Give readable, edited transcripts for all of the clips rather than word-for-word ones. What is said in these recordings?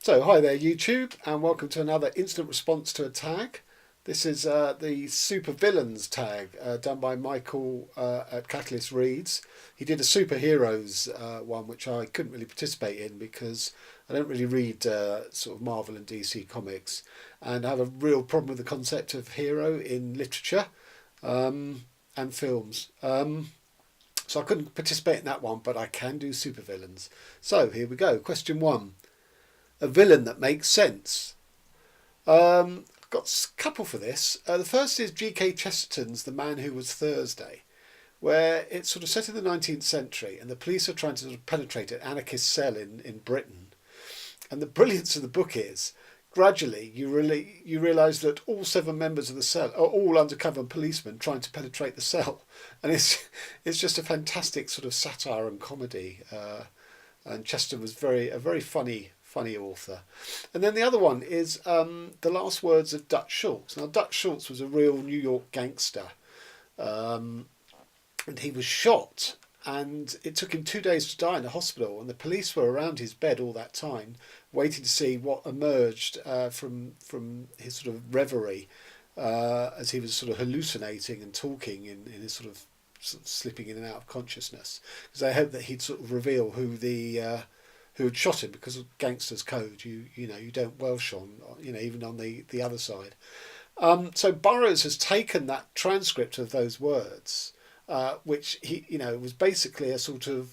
So hi there YouTube, and welcome to another instant response to a tag. This is the Supervillains tag done by Michael at Catalyst Reads. He did a superheroes one which I couldn't really participate in because I don't really read sort of Marvel and DC comics, and I have a real problem with the concept of hero in literature and films. So I couldn't participate in that one, but I can do supervillains. So here we go. Question 1. A villain that makes sense. I've got a couple for this. The first is G.K. Chesterton's The Man Who Was Thursday, where it's sort of set in the 19th century and the police are trying to sort of penetrate an anarchist cell in Britain. And the brilliance of the book is, gradually you realise that all 7 members of the cell are all undercover policemen trying to penetrate the cell. And it's just a fantastic sort of satire and comedy. And Chesterton was a very funny author. And then the other one is The Last Words of Dutch Schultz. Now, Dutch Schultz was a real New York gangster, and he was shot, and it took him 2 days to die in a hospital, and the police were around his bed all that time waiting to see what emerged from his sort of reverie as he was sort of hallucinating and talking in his sort of slipping in and out of consciousness, because they hoped that he'd sort of reveal who had shot him, because of gangsters' code. You don't Welsh on, even on the other side. So Burroughs has taken that transcript of those words, which was basically a sort of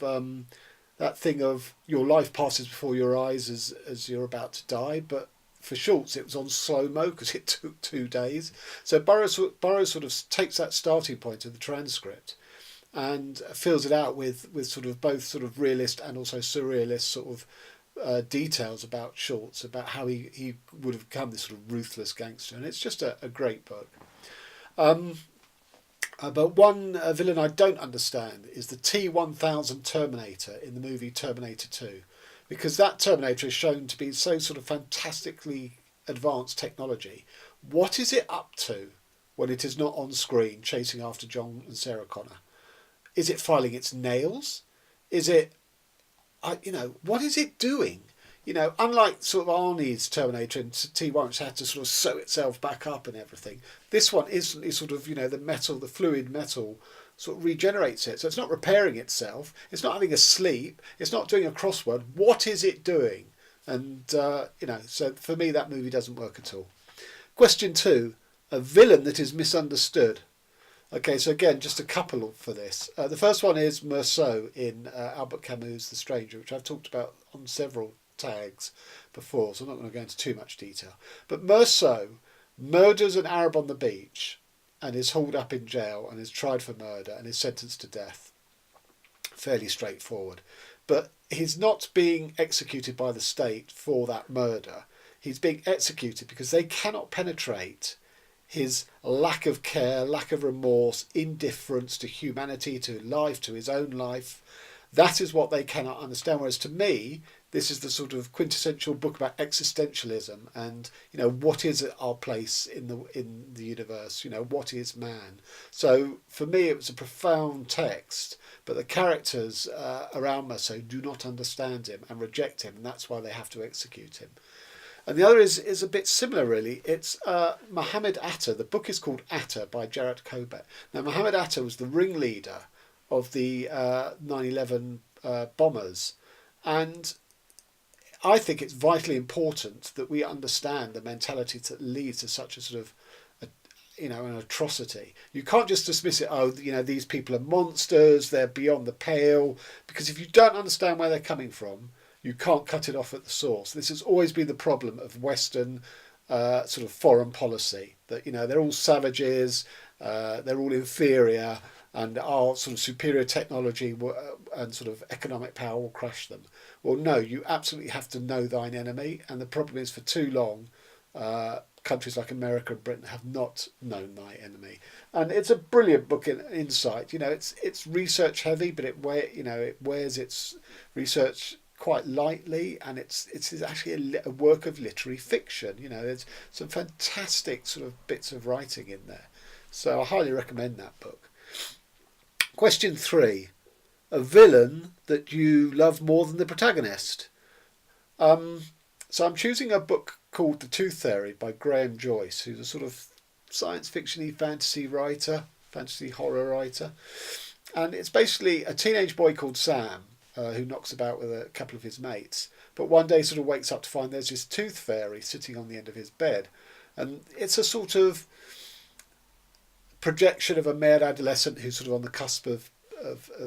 that thing of your life passes before your eyes as you're about to die, but for Schultz it was on slow-mo because it took 2 days. So Burroughs sort of takes that starting point of the transcript and fills it out with sort of both sort of realist and also surrealist sort of details about Schultz, about how he would have become this sort of ruthless gangster. And it's just a great book. But one villain I don't understand is the T-1000 Terminator in the movie Terminator 2, because that Terminator is shown to be so sort of fantastically advanced technology. What is it up to when it is not on screen chasing after John and Sarah Connor? Is it filing its nails? Is it, what is it doing? Unlike sort of Arnie's Terminator in T1, which had to sort of sew itself back up and everything, this one is sort of, the fluid metal sort of regenerates it. So it's not repairing itself. It's not having a sleep. It's not doing a crossword. What is it doing? And, so for me, that movie doesn't work at all. Question 2, a villain that is misunderstood. Okay, so again, just a couple for this. The first one is Meursault in Albert Camus' The Stranger, which I've talked about on several tags before, so I'm not going to go into too much detail. But Meursault murders an Arab on the beach and is hauled up in jail and is tried for murder and is sentenced to death. Fairly straightforward. But he's not being executed by the state for that murder. He's being executed because they cannot penetrate his lack of care, lack of remorse, indifference to humanity, to life, to his own life. That is what they cannot understand. Whereas to me, this is the sort of quintessential book about existentialism and, what is our place in the universe? What is man? So for me, it was a profound text, but the characters around Meursault do not understand him and reject him, and that's why they have to execute him. And the other is a bit similar, really. It's Mohammed Atta. The book is called Atta by Jarrett Corbett. Now, Mohammed Atta was the ringleader of the 9/11 bombers. And I think it's vitally important that we understand the mentality that leads to such a sort of, an atrocity. You can't just dismiss it, these people are monsters, they're beyond the pale. Because if you don't understand where they're coming from, you can't cut it off at the source. This has always been the problem of Western sort of foreign policy, that, they're all savages, they're all inferior, and our sort of superior technology and sort of economic power will crush them. Well, no, you absolutely have to know thine enemy. And the problem is, for too long, countries like America and Britain have not known thy enemy. And it's a brilliant book in insight. It's research heavy, but it wears its research quite lightly, and it's actually a work of literary fiction. There's some fantastic sort of bits of writing in there. So I highly recommend that book. Question 3. A villain that you love more than the protagonist. So I'm choosing a book called The Tooth Fairy by Graham Joyce, who's a sort of science fiction-y fantasy writer, fantasy horror writer. And it's basically a teenage boy called Sam who knocks about with a couple of his mates, but one day sort of wakes up to find there's this tooth fairy sitting on the end of his bed. And it's a sort of projection of a male adolescent who's sort of on the cusp of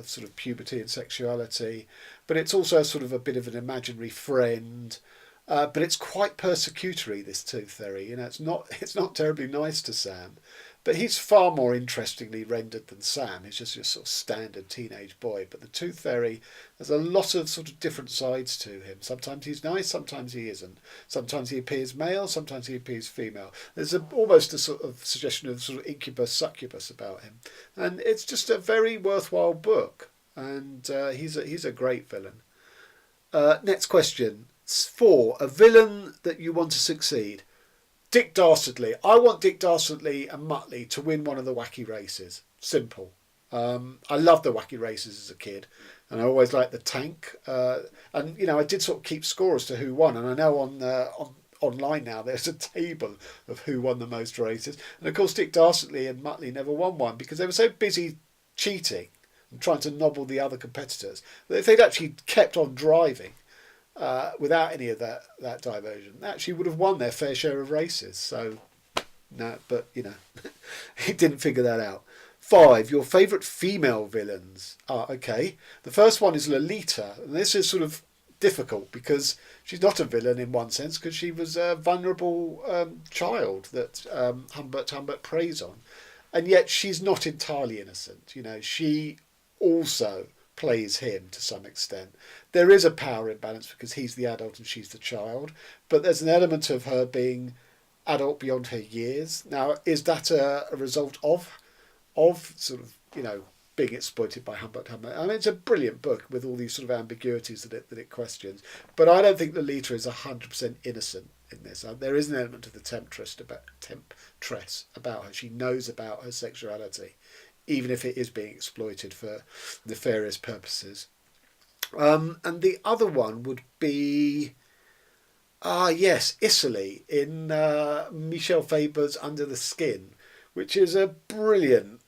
sort of puberty and sexuality, but it's also sort of a bit of an imaginary friend. But it's quite persecutory, this tooth fairy. It's not terribly nice to Sam, but he's far more interestingly rendered than Sam. He's just a sort of standard teenage boy. But the tooth fairy, there's a lot of sort of different sides to him. Sometimes he's nice, sometimes he isn't. Sometimes he appears male, sometimes he appears female. There's almost a sort of suggestion of sort of incubus succubus about him, and it's just a very worthwhile book. And he's a great villain. Next question. 4. A villain that you want to succeed. Dick Dastardly. I want Dick Dastardly and Muttley to win one of the wacky races. Simple. I loved the wacky races as a kid, and I always liked the tank. And I did sort of keep score as to who won. And I know on online now there's a table of who won the most races. And of course Dick Dastardly and Muttley never won one because they were so busy cheating and trying to nobble the other competitors that if they'd actually kept on driving, without any of that diversion, they actually would have won their fair share of races. So, no, but he didn't figure that out. 5. Your favourite female villains. Okay. The first one is Lolita, and this is sort of difficult because she's not a villain in one sense because she was a vulnerable child that Humbert preys on, and yet she's not entirely innocent. She also plays him to some extent. There is a power imbalance because he's the adult and she's the child, but there's an element of her being adult beyond her years. Now, is that a result of sort of being exploited by Humbert? I mean, it's a brilliant book with all these sort of ambiguities that it questions, but I don't think Lolita is 100% innocent in this. There is an element of the temptress about her. She knows about her sexuality, even if it is being exploited for nefarious purposes. And the other one would be, Isserley in Michel Faber's Under the Skin, which is a brilliant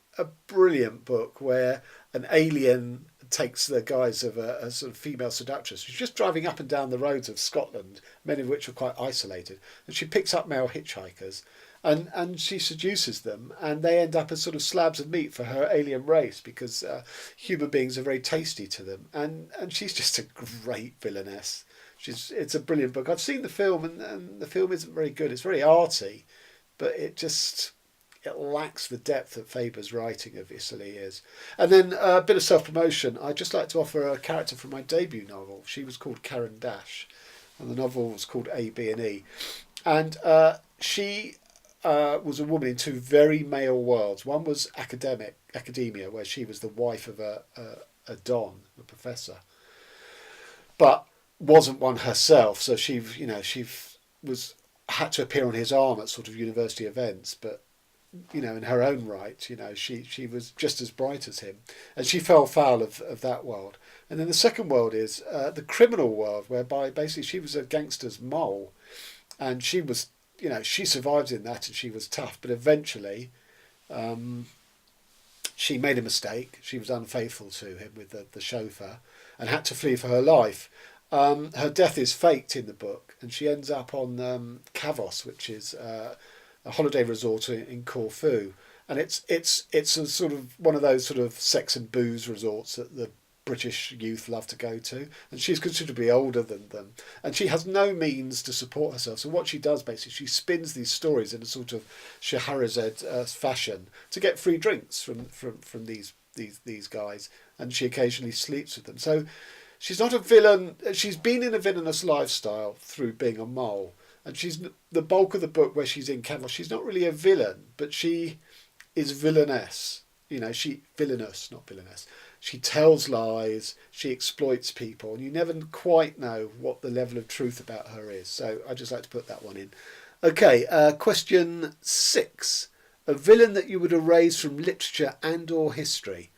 book where an alien takes the guise of a sort of female seductress who's just driving up and down the roads of Scotland, many of which are quite isolated, and she picks up male hitchhikers. And she seduces them, and they end up as sort of slabs of meat for her alien race because human beings are very tasty to them. And she's just a great villainess. It's a brilliant book. I've seen the film, and the film isn't very good. It's very arty, but it lacks the depth that Faber's writing of Isserley is. And then a bit of self-promotion. I'd just like to offer a character from my debut novel. She was called Karen Dash, and the novel was called A, B and E. And she was a woman in two very male worlds. One was academia, where she was the wife of a don, a professor, but wasn't one herself. So she had to appear on his arm at sort of university events, but in her own right, she was just as bright as him, and she fell foul of that world. And then the second world is the criminal world, whereby basically she was a gangster's mole, and she was. She survived in that and she was tough, but eventually she made a mistake. She was unfaithful to him with the chauffeur and had to flee for her life. Her death is faked in the book, and she ends up on Kavos, which is a holiday resort in Corfu. And it's a sort of one of those sort of sex and booze resorts that the British youth love to go to, and she's considerably older than them, and she has no means to support herself. So what she does basically, she spins these stories in a sort of Scheherazade fashion to get free drinks from these guys, and she occasionally sleeps with them. So she's not a villain. She's been in a villainous lifestyle through being a mole, and she's the bulk of the book where she's in Kavos. She's not really a villain, but she is villainess. Villainous, not villainess. She tells lies, she exploits people, and you never quite know what the level of truth about her is. So I just like to put that one in. Okay, question 6. A villain that you would erase from literature and or history.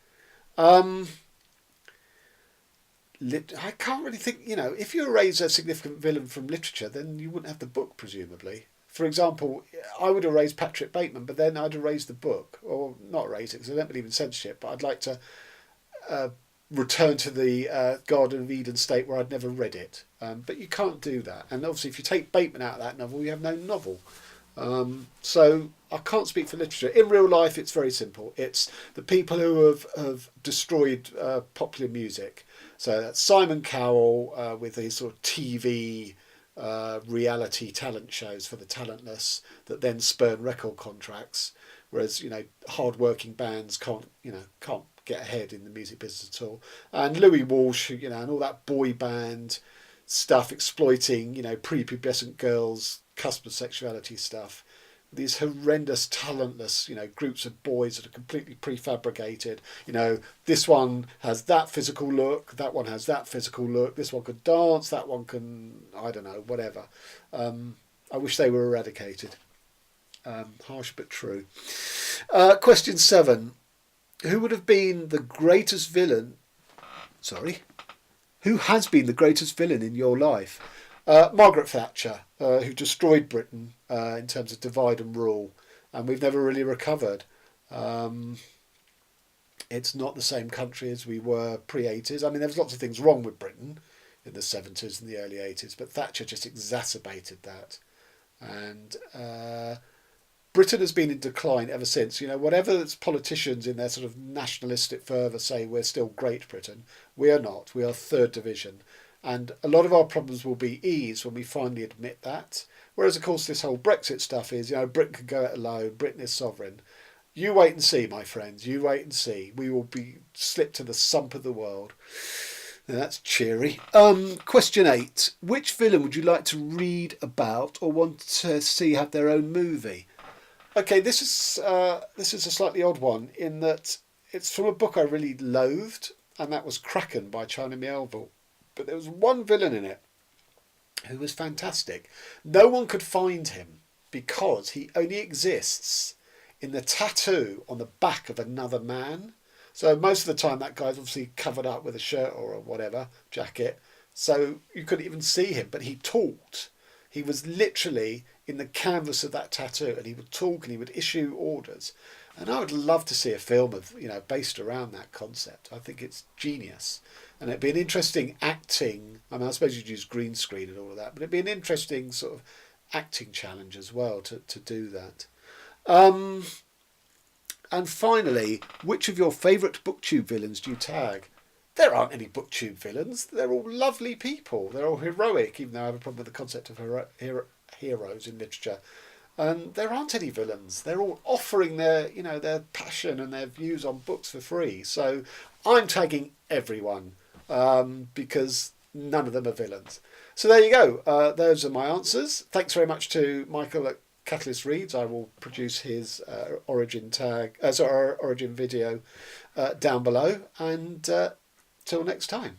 I can't really think, if you erase a significant villain from literature, then you wouldn't have the book, presumably. For example, I would erase Patrick Bateman, but then I'd erase the book, or not erase it because I don't believe in censorship, but I'd like to return to the Garden of Eden state where I'd never read it. But you can't do that. And obviously if you take Bateman out of that novel, you have no novel. So I can't speak for literature. In real life, it's very simple. It's the people who have destroyed popular music. So that's Simon Cowell with his sort of TV reality talent shows for the talentless that then spurn record contracts. Whereas, hard-working bands can't get ahead in the music business at all. And Louis Walsh, and all that boy band stuff exploiting, prepubescent girls, cusp of sexuality stuff. These horrendous, talentless, groups of boys that are completely prefabricated. This one has that physical look, that one has that physical look, this one can dance, that one can, I don't know, whatever. I wish they were eradicated. Harsh but true. Question 7. Who would have been the greatest villain? Who has been the greatest villain in your life? Margaret Thatcher, who destroyed Britain in terms of divide and rule, and we've never really recovered. It's not the same country as we were pre-80s. I mean, there was lots of things wrong with Britain in the 70s and the early 80s, but Thatcher just exacerbated that. And Britain has been in decline ever since. Whatever politicians in their sort of nationalistic fervour say we're still Great Britain, we are not. We are third division. And a lot of our problems will be eased when we finally admit that. Whereas, of course, this whole Brexit stuff is, Britain can go it alone, Britain is sovereign. You wait and see, my friends, you wait and see. We will be slipped to the sump of the world. Now, that's cheery. Question 8. Which villain would you like to read about or want to see have their own movie? Okay, this is a slightly odd one in that it's from a book I really loathed, and that was Kraken by China Miéville. But there was one villain in it who was fantastic. No one could find him because he only exists in the tattoo on the back of another man. So most of the time that guy's obviously covered up with a shirt or a whatever, jacket. So you couldn't even see him, but he talked. He was literally in the canvas of that tattoo, and he would talk and he would issue orders. And I would love to see a film of, based around that concept. I think it's genius. And it'd be an interesting acting, I suppose you'd use green screen and all of that, but it'd be an interesting sort of acting challenge as well to do that. And finally, which of your favourite Booktube villains do you tag? There aren't any Booktube villains. They're all lovely people. They're all heroic, even though I have a problem with the concept of heroes in literature. And there aren't any villains. They're all offering their passion and their views on books for free. So I'm tagging everyone because none of them are villains. So there you go. Those are my answers. Thanks very much to Michael at Catalyst Reads. I will produce his origin video down below. And till next time.